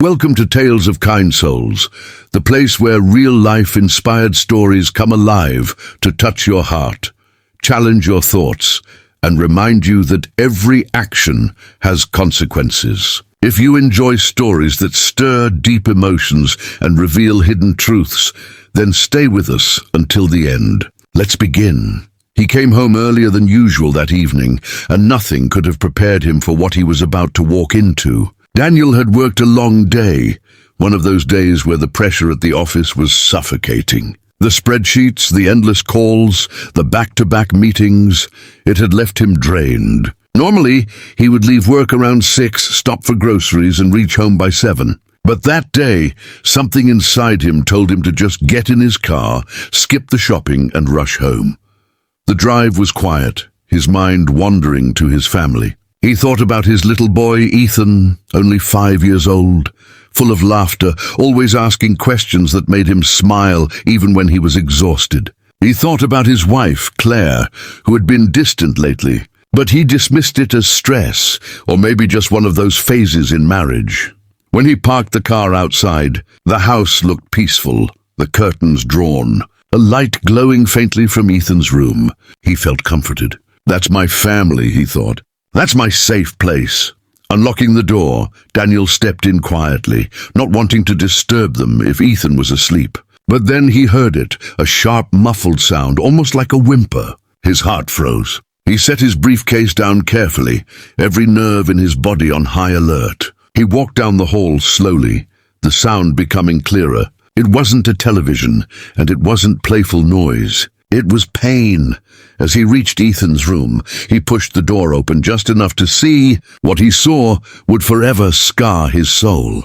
Welcome to Tales of Kind Souls, the place where real-life inspired stories come alive to touch your heart, challenge your thoughts, and remind you that every action has consequences. If you enjoy stories that stir deep emotions and reveal hidden truths, then stay with us until the end. Let's begin. He came home earlier than usual that evening, and nothing could have prepared him for what he was about to walk into. Daniel had worked a long day, one of those days where the pressure at the office was suffocating. The spreadsheets, the endless calls, the back-to-back meetings, it had left him drained. Normally, he would leave work around 6, stop for groceries, and reach home by 7. But that day, something inside him told him to just get in his car, skip the shopping, and rush home. The drive was quiet, his mind wandering to his family. He thought about his little boy, Ethan, only 5 years old, full of laughter, always asking questions that made him smile even when he was exhausted. He thought about his wife, Claire, who had been distant lately, but he dismissed it as stress, or maybe just one of those phases in marriage. When he parked the car outside, the house looked peaceful, the curtains drawn, a light glowing faintly from Ethan's room. He felt comforted. That's my family, he thought. That's my safe place. Unlocking the door, Daniel stepped in quietly, not wanting to disturb them if Ethan was asleep. But then he heard it, a sharp, muffled sound, almost like a whimper. His heart froze. He set his briefcase down carefully, every nerve in his body on high alert. He walked down the hall slowly, the sound becoming clearer. It wasn't a television, and it wasn't playful noise. It was pain. As he reached Ethan's room, he pushed the door open just enough to see what he saw would forever scar his soul.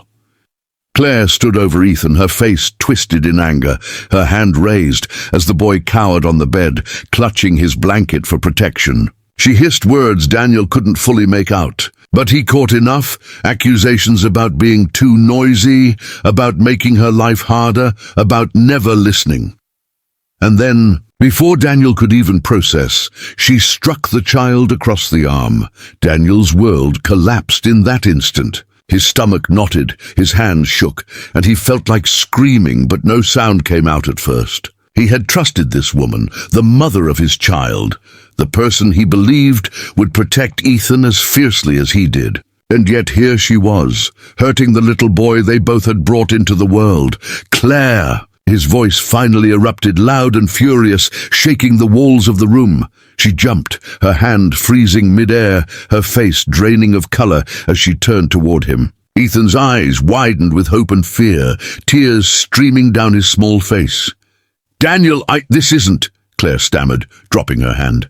Claire stood over Ethan, her face twisted in anger, her hand raised as the boy cowered on the bed, clutching his blanket for protection. She hissed words Daniel couldn't fully make out, but he caught enough: accusations about being too noisy, about making her life harder, about never listening. And then, before Daniel could even process, she struck the child across the arm. Daniel's world collapsed in that instant. His stomach knotted, his hands shook, and he felt like screaming, but no sound came out at first. He had trusted this woman, the mother of his child, the person he believed would protect Ethan as fiercely as he did. And yet here she was, hurting the little boy they both had brought into the world. Claire! His voice finally erupted, loud and furious, shaking the walls of the room. She jumped, her hand freezing mid-air, her face draining of color as she turned toward him. Ethan's eyes widened with hope and fear, tears streaming down his small face. "Daniel, this isn't," Claire stammered, dropping her hand.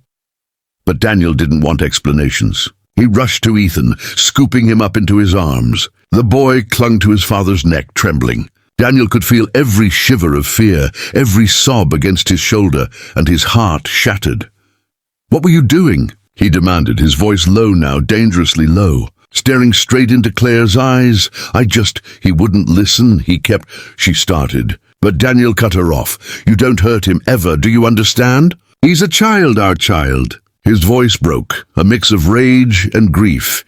But Daniel didn't want explanations. He rushed to Ethan, scooping him up into his arms. The boy clung to his father's neck, trembling. Daniel could feel every shiver of fear, every sob against his shoulder, and his heart shattered. "What were you doing?" he demanded, his voice low now, dangerously low. Staring straight into Claire's eyes, He wouldn't listen, she started. But Daniel cut her off. "You don't hurt him, ever, do you understand? He's a child, our child." His voice broke, a mix of rage and grief.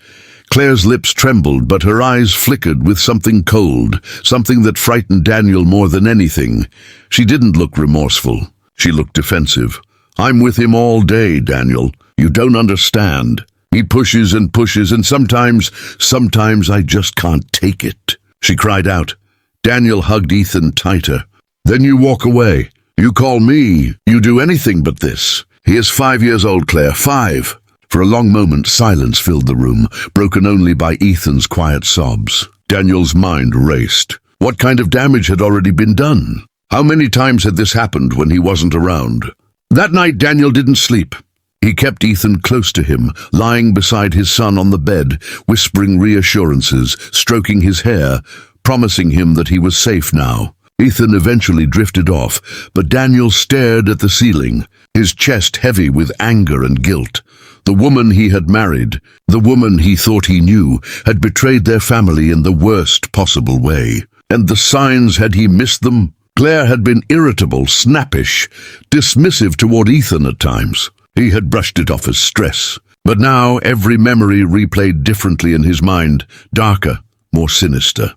Claire's lips trembled, but her eyes flickered with something cold, something that frightened Daniel more than anything. She didn't look remorseful. She looked defensive. "I'm with him all day, Daniel. You don't understand. He pushes, and sometimes I just can't take it," she cried out. Daniel hugged Ethan tighter. "Then you walk away. You call me. You do anything but this. He is 5 years old, Claire, 5. For a long moment, silence filled the room, broken only by Ethan's quiet sobs. Daniel's mind raced. What kind of damage had already been done? How many times had this happened when he wasn't around? That night, Daniel didn't sleep. He kept Ethan close to him, lying beside his son on the bed, whispering reassurances, stroking his hair, promising him that he was safe now. Ethan eventually drifted off, but Daniel stared at the ceiling, his chest heavy with anger and guilt. The woman he had married, the woman he thought he knew, had betrayed their family in the worst possible way. And the signs, had he missed them? Claire had been irritable, snappish, dismissive toward Ethan at times. He had brushed it off as stress. But now every memory replayed differently in his mind, darker, more sinister.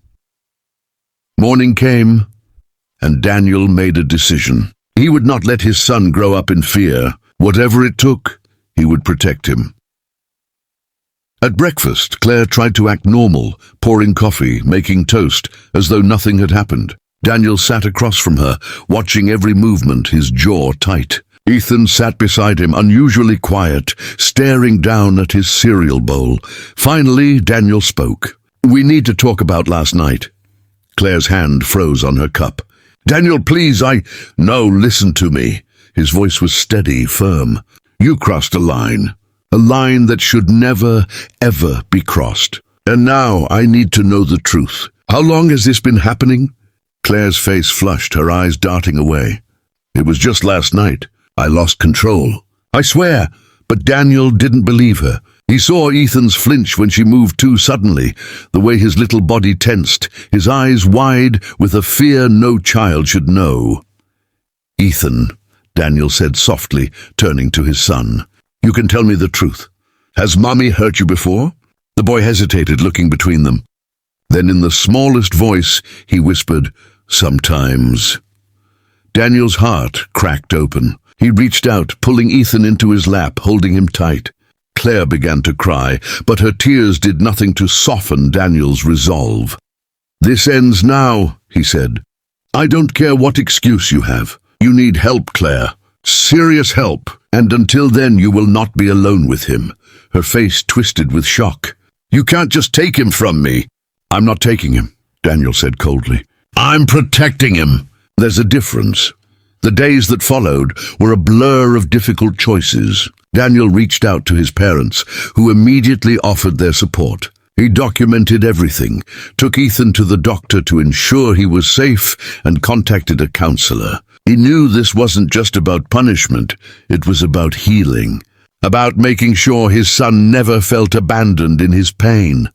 Morning came, and Daniel made a decision. He would not let his son grow up in fear. Whatever it took, he would protect him. At breakfast, Claire tried to act normal, pouring coffee, making toast, as though nothing had happened. Daniel sat across from her, watching every movement, his jaw tight. Ethan sat beside him, unusually quiet, staring down at his cereal bowl. Finally, Daniel spoke. "We need to talk about last night." Claire's hand froze on her cup. "Daniel, please, No, listen to me." His voice was steady, firm. "You crossed a line that should never, ever be crossed. And now I need to know the truth. How long has this been happening?" Claire's face flushed, her eyes darting away. "It was just last night. I lost control. I swear." But Daniel didn't believe her. He saw Ethan's flinch when she moved too suddenly, the way his little body tensed, his eyes wide with a fear no child should know. "Ethan," Daniel said softly, turning to his son, "you can tell me the truth. Has Mommy hurt you before?" The boy hesitated, looking between them. Then in the smallest voice, he whispered, "Sometimes." Daniel's heart cracked open. He reached out, pulling Ethan into his lap, holding him tight. Claire began to cry, but her tears did nothing to soften Daniel's resolve. "This ends now," he said. "I don't care what excuse you have. You need help, Claire. Serious help. And until then you will not be alone with him." Her face twisted with shock. "You can't just take him from me." "I'm not taking him," Daniel said coldly. "I'm protecting him." There's a difference. The days that followed were a blur of difficult choices. Daniel reached out to his parents, who immediately offered their support. He documented everything, took Ethan to the doctor to ensure he was safe, and contacted a counselor. He knew this wasn't just about punishment, it was about healing, about making sure his son never felt abandoned in his pain.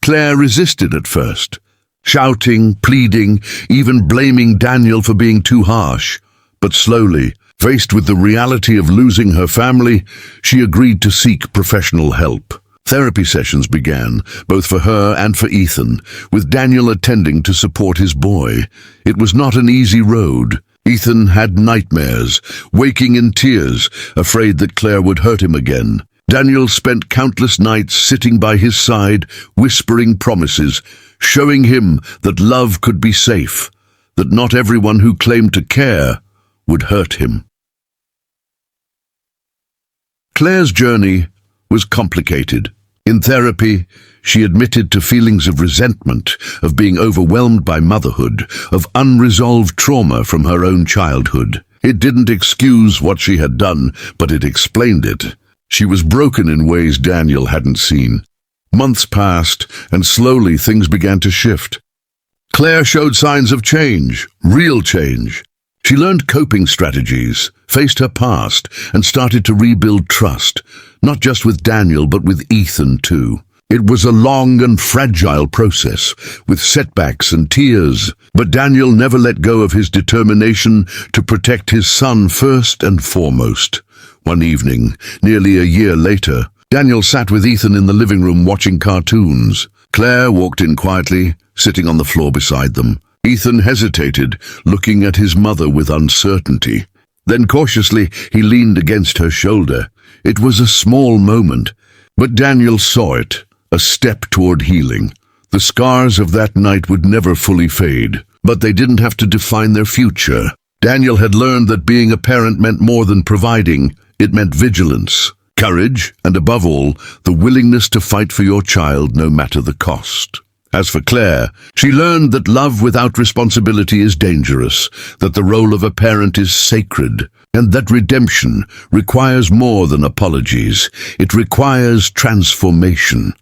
Claire resisted at first, shouting, pleading, even blaming Daniel for being too harsh. But slowly, faced with the reality of losing her family, she agreed to seek professional help. Therapy sessions began, both for her and for Ethan, with Daniel attending to support his boy. It was not an easy road. Ethan had nightmares, waking in tears, afraid that Claire would hurt him again. Daniel spent countless nights sitting by his side, whispering promises, showing him that love could be safe, that not everyone who claimed to care would hurt him. Claire's journey was complicated. In therapy, she admitted to feelings of resentment, of being overwhelmed by motherhood, of unresolved trauma from her own childhood. It didn't excuse what she had done, but it explained it. She was broken in ways Daniel hadn't seen. Months passed, and slowly things began to shift. Claire showed signs of change, real change. She learned coping strategies, faced her past, and started to rebuild trust, not just with Daniel, but with Ethan too. It was a long and fragile process, with setbacks and tears, but Daniel never let go of his determination to protect his son first and foremost. One evening, nearly a year later, Daniel sat with Ethan in the living room watching cartoons. Claire walked in quietly, sitting on the floor beside them. Ethan hesitated, looking at his mother with uncertainty. Then cautiously, he leaned against her shoulder. It was a small moment, but Daniel saw it, a step toward healing. The scars of that night would never fully fade, but they didn't have to define their future. Daniel had learned that being a parent meant more than providing. It meant vigilance, courage, and above all, the willingness to fight for your child no matter the cost. As for Claire, she learned that love without responsibility is dangerous, that the role of a parent is sacred, and that redemption requires more than apologies. It requires transformation.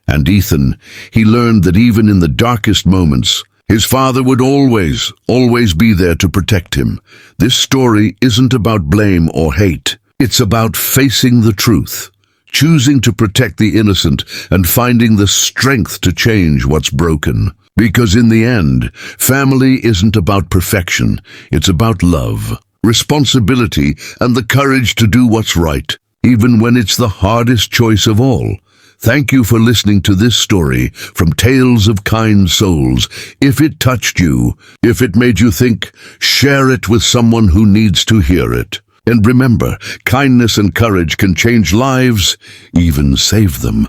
And Ethan, he learned that even in the darkest moments, his father would always be there to protect him. This story isn't about blame or hate. It's about facing the truth, choosing to protect the innocent, and finding the strength to change what's broken. Because in the end, family isn't about perfection. It's about love, responsibility, and the courage to do what's right, even when it's the hardest choice of all. Thank you for listening to this story from Tales of Kind Souls. If it touched you, if it made you think, share it with someone who needs to hear it. And remember, kindness and courage can change lives, even save them.